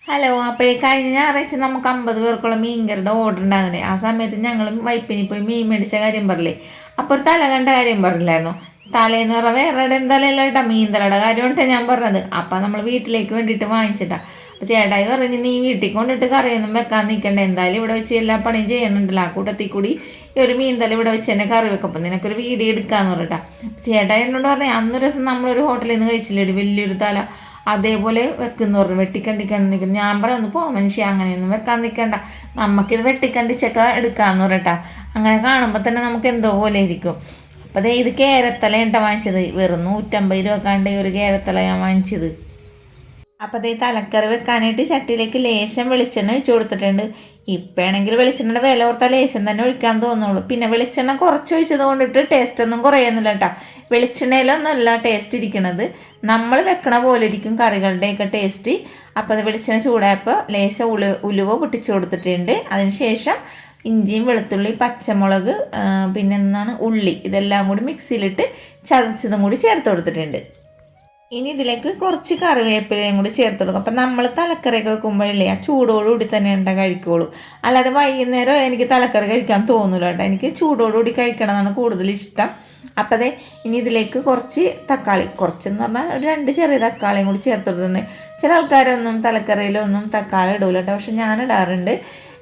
Hello, അപ്പോഴേ കഴിഞ്ഞ ഞായറാഴ്ച നമുക്ക് 50 പേർക്കുള്ള മീൻകറിയുടെ ഓർഡർ ഉണ്ടാകുന്നില്ലേ. ആ സമയത്ത് ഞങ്ങൾ വൈപ്പിനി പോയി മീൻ മേടിച്ച കാര്യം പറഞ്ഞില്ലേ. അപ്പോൾ ഒരു തല കണ്ട കാര്യം പറഞ്ഞില്ലായിരുന്നു. തലേന്ന് പറഞ്ഞാൽ വേറെ എവിടെയും തലയില്ല കേട്ടോ, മീൻ തലയുടെ കാര്യമായിട്ടാണ് ഞാൻ പറഞ്ഞത്. അപ്പം നമ്മൾ വീട്ടിലേക്ക് വേണ്ടിയിട്ട് വാങ്ങിച്ചിട്ടാ. അപ്പോൾ ചേട്ടായി പറഞ്ഞ് നീ വീട്ടിൽ കൊണ്ടിട്ട് കറിയൊന്നും വെക്കാൻ നിൽക്കണ്ട, എന്തായാലും ഇവിടെ വെച്ച് എല്ലാ പണിയും ചെയ്യണുണ്ടല്ലോ. ആ കൂട്ടത്തിൽ കൂടി ഈ ഒരു മീൻ തല ഇവിടെ വെച്ച് തന്നെ കറി വെക്കും, അപ്പം നിനക്കൊരു വീഡിയോ എടുക്കാന്ന് പറഞ്ഞിട്ടാ. ചേട്ടായി എന്നോട് പറഞ്ഞു അന്നൊരു ദിവസം നമ്മളൊരു ഹോട്ടലിൽ നിന്ന് കഴിച്ചില്ലേ വലിയൊരു തല, അതേപോലെ വെക്കുന്നു പറഞ്ഞു. വെട്ടിക്കണ്ടിക്കണ്ട് നിൽക്കുന്നു. ഞാൻ പറയുന്നു പോ മനുഷ്യ, അങ്ങനെയൊന്നും വെക്കാൻ നിൽക്കണ്ട, നമുക്കിത് വെട്ടിക്കണ്ടിച്ചൊക്കെ എടുക്കാമെന്ന് പറയട്ടാ. അങ്ങനെ കാണുമ്പോൾ തന്നെ നമുക്ക് എന്തോ പോലെ ഇരിക്കും. അപ്പോൾ അതേ ഇത് കേരത്തല ഉണ്ട വാങ്ങിച്ചത്, വെറും 150 രൂപ കണ്ട് ഒരു കേരത്തല ഞാൻ വാങ്ങിച്ചത്. അപ്പോൾ അതേ തലക്കറി വെക്കാനായിട്ട് ചട്ടിയിലേക്ക് ലേശം വെളിച്ചെണ്ണ ഒഴിച്ചു കൊടുത്തിട്ടുണ്ട്. ഇപ്പോഴാണെങ്കിൽ വെളിച്ചെണ്ണയുടെ വില ഓർത്താൽ ലേശം തന്നെ ഒഴിക്കാൻ തോന്നുള്ളൂ. പിന്നെ വെളിച്ചെണ്ണ കുറച്ച് ഒഴിച്ചത് കൊണ്ടിട്ട് ടേസ്റ്റ് ഒന്നും കുറയുന്നില്ല കേട്ടോ. വെളിച്ചെണ്ണയിലൊന്നുമല്ല ടേസ്റ്റ് ഇരിക്കുന്നത്, നമ്മൾ വെക്കണ പോലെ ഇരിക്കും കറികളുടെയൊക്കെ ടേസ്റ്റ്. അപ്പോൾ അത് വെളിച്ചെണ്ണ ചൂടായപ്പോൾ ലേശം ഉലുവ പൊട്ടിച്ചു കൊടുത്തിട്ടുണ്ട്. അതിനുശേഷം ഇഞ്ചിയും വെളുത്തുള്ളി പച്ചമുളക് പിന്നെ ഉള്ളി ഇതെല്ലാം കൂടി മിക്സിയിലിട്ട് ചതച്ചതും കൂടി ചേർത്ത് കൊടുത്തിട്ടുണ്ട്. ഇനി ഇതിലേക്ക് കുറച്ച് കറിവേപ്പിലയും കൂടി ചേർത്ത് കൊടുക്കും. അപ്പം നമ്മൾ തലക്കറിയൊക്കെ വെക്കുമ്പോഴല്ലേ ആ ചൂടോടുകൂടി തന്നെ കഴിക്കുള്ളൂ. അല്ലാതെ വൈകുന്നേരം എനിക്ക് തലക്കറി കഴിക്കാൻ തോന്നില്ല കേട്ടോ, എനിക്ക് ചൂടോടുകൂടി കഴിക്കണമെന്നാണ് കൂടുതൽ ഇഷ്ടം. അപ്പം അതെ, ഇനി ഇതിലേക്ക് കുറച്ച് തക്കാളി, കുറച്ചെന്ന് പറഞ്ഞാൽ ഒരു 2 ചെറിയ തക്കാളിയും കൂടി ചേർത്ത് കൊടുത്തിട്ടുണ്ട്. ചില ആൾക്കാരൊന്നും തലക്കറിയിലൊന്നും തക്കാളി ഇടൂല കേട്ടോ, പക്ഷെ ഞാൻ ഇടാറുണ്ട്.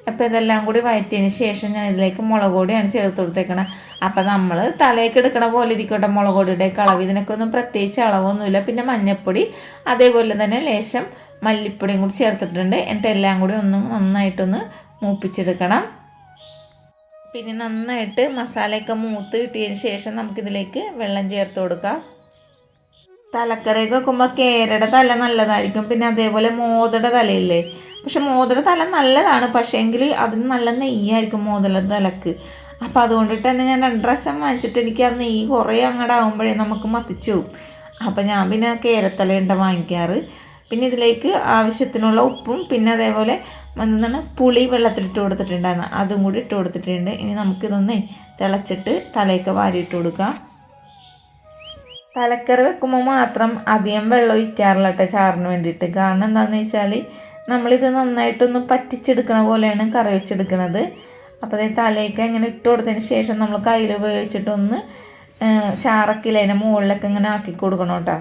അപ്പോൾ ഇതെല്ലാം കൂടി വഴറ്റിയതിന് ശേഷം ഞാൻ ഇതിലേക്ക് മുളക് പൊടിയാണ് ചേർത്ത് കൊടുത്തേക്കണം. അപ്പം നമ്മൾ തലയൊക്കെ എടുക്കണ പോലെ ഇരിക്കട്ടെ മുളക് പൊടിയുടെ അളവ്, ഇതിനൊക്കെ ഒന്നും പ്രത്യേകിച്ച് അളവൊന്നുമില്ല. പിന്നെ മഞ്ഞൾപ്പൊടി അതേപോലെ തന്നെ ലേശം മല്ലിപ്പൊടിയും കൂടി ചേർത്തിട്ടുണ്ട്. എന്നിട്ട് എല്ലാം കൂടി നന്നായിട്ടൊന്ന് മൂപ്പിച്ചെടുക്കണം. പിന്നെ നന്നായിട്ട് മസാലയൊക്കെ മൂത്ത് കിട്ടിയതിന് ശേഷം നമുക്കിതിലേക്ക് വെള്ളം ചേർത്ത് കൊടുക്കാം. തലക്കറിയൊക്കെ വെക്കുമ്പോൾ കേരയുടെ തല നല്ലതായിരിക്കും, പിന്നെ അതേപോലെ മോദയുടെ തലയില്ലേ. പക്ഷെ മോതിര തല നല്ലതാണ്, പക്ഷേ എങ്കിൽ അതിന് നല്ല നെയ്യായിരിക്കും മോതിര തലക്ക്. അപ്പോൾ അതുകൊണ്ടിട്ട് തന്നെ ഞാൻ 2 പ്രാവശ്യം വാങ്ങിച്ചിട്ട് എനിക്ക് ആ നെയ്യ് കുറേ അങ്ങോട്ടാകുമ്പോഴേ നമുക്ക് മത്തിച്ചു പോകും. അപ്പോൾ ഞാൻ പിന്നെ കേരത്തലയുണ്ട വാങ്ങിക്കാറ്. പിന്നെ ഇതിലേക്ക് ആവശ്യത്തിനുള്ള ഉപ്പും പിന്നെ അതേപോലെ പുളി വെള്ളത്തിലിട്ട് കൊടുത്തിട്ടുണ്ടായിരുന്നു, അതും കൂടി ഇട്ട് കൊടുത്തിട്ടുണ്ട്. ഇനി നമുക്കിതൊന്ന് തിളച്ചിട്ട് തലയൊക്കെ വാരിയിട്ട് കൊടുക്കാം. തലക്കറി വെക്കുമ്പോൾ മാത്രം അധികം വെള്ളം ഒഴിക്കാറില്ല കേട്ടോ ചാറിന് വേണ്ടിയിട്ട്. കാരണം എന്താണെന്ന് വെച്ചാൽ നമ്മളിത് നന്നായിട്ടൊന്ന് പറ്റിച്ചെടുക്കണ പോലെയാണ് കറി വെച്ചെടുക്കുന്നത്. അപ്പോൾ അതേ തലയൊക്കെ ഇങ്ങനെ ഇട്ട് കൊടുത്തതിന് ശേഷം നമ്മൾ കയ്യിൽ ഉപയോഗിച്ചിട്ടൊന്ന് ചാറക്കില്ല അതിൻ്റെ മുകളിലൊക്കെ ഇങ്ങനെ ആക്കി കൊടുക്കണം കേട്ടോ.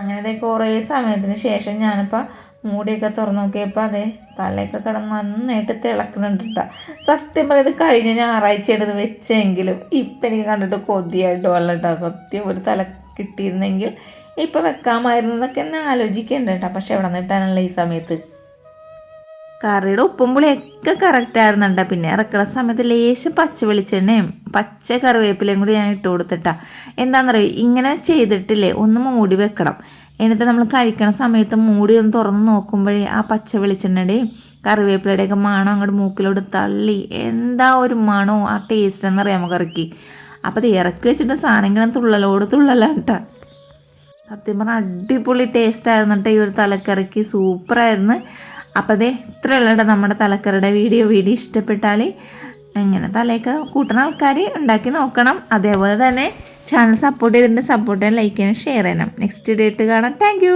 അങ്ങനെ കുറേ സമയത്തിന് ശേഷം ഞാനിപ്പോൾ മൂടിയൊക്കെ തുറന്ന് നോക്കിയപ്പോൾ അതേ തലയൊക്കെ കിടന്ന് നന്നായിട്ട് തിളക്കുന്നുണ്ട് കേട്ടോ. സത്യം പറയുന്നത് കഴിഞ്ഞ ഞായറാഴ്ചയാണ് ഇത് വെച്ചെങ്കിലും ഇപ്പം എനിക്ക് കണ്ടിട്ട് കൊതിയായിട്ട് വല്ല കേട്ടോ. സത്യം ഒരു തല കിട്ടിയിരുന്നെങ്കിൽ ഇപ്പോൾ വെക്കാമായിരുന്നതൊക്കെ എന്നെ ആലോചിക്കേണ്ട കേട്ടോ. പക്ഷെ എവിടെ നിന്നിട്ടാണല്ലോ ഈ സമയത്ത്. കറിയുടെ ഉപ്പും പുളിയൊക്കെ കറക്റ്റായിരുന്നുണ്ട. പിന്നെ ഇറക്കുന്ന സമയത്ത് ലേശം പച്ച വെളിച്ചെണ്ണയും പച്ച കറിവേപ്പിലയും കൂടി ഞാൻ ഇട്ട് കൊടുത്തിട്ടാ. എന്താണെന്നറിയോ, ഇങ്ങനെ ചെയ്തിട്ടില്ലേ ഒന്ന് മൂടി വെക്കണം. എന്നിട്ട് നമ്മൾ കഴിക്കണ സമയത്ത് മൂടി ഒന്ന് തുറന്ന് നോക്കുമ്പോഴേ ആ പച്ച വെളിച്ചെണ്ണയുടെയും കറിവേപ്പിലയുടെയൊക്കെ മണം അങ്ങോട്ട് മൂക്കിലോട്ട് തള്ളി എന്താ ഒരു മണോ ആ ടേസ്റ്റ് എന്നറിയാമോ കറിക്ക്. അപ്പോൾ അത് ഇറക്കി വെച്ചിട്ട് സാധനം ഇങ്ങനെ തുള്ളലാണ് കേട്ടോ. സത്യം പറഞ്ഞാൽ അടിപൊളി ടേസ്റ്റായിരുന്നു കേട്ടോ ഈ ഒരു തലക്കറിക്ക്, സൂപ്പറായിരുന്നു. അപ്പോൾ അതേ ഇത്രയുള്ള നമ്മുടെ തലക്കറിയുടെ വീഡിയോ ഇഷ്ടപ്പെട്ടാൽ ഇങ്ങനെ തലയൊക്കെ കൂട്ടുന്ന ആൾക്കാർ ഉണ്ടാക്കി നോക്കണം. അതേപോലെ തന്നെ ചാനൽ സപ്പോർട്ട് ചെയ്തിട്ടുണ്ട്, സപ്പോർട്ട് ചെയ്യാൻ, ലൈക്ക് ചെയ്യാനും ഷെയർ ചെയ്യണം. നെക്സ്റ്റ് വീഡിയോ ഇട്ട് കാണാം. താങ്ക്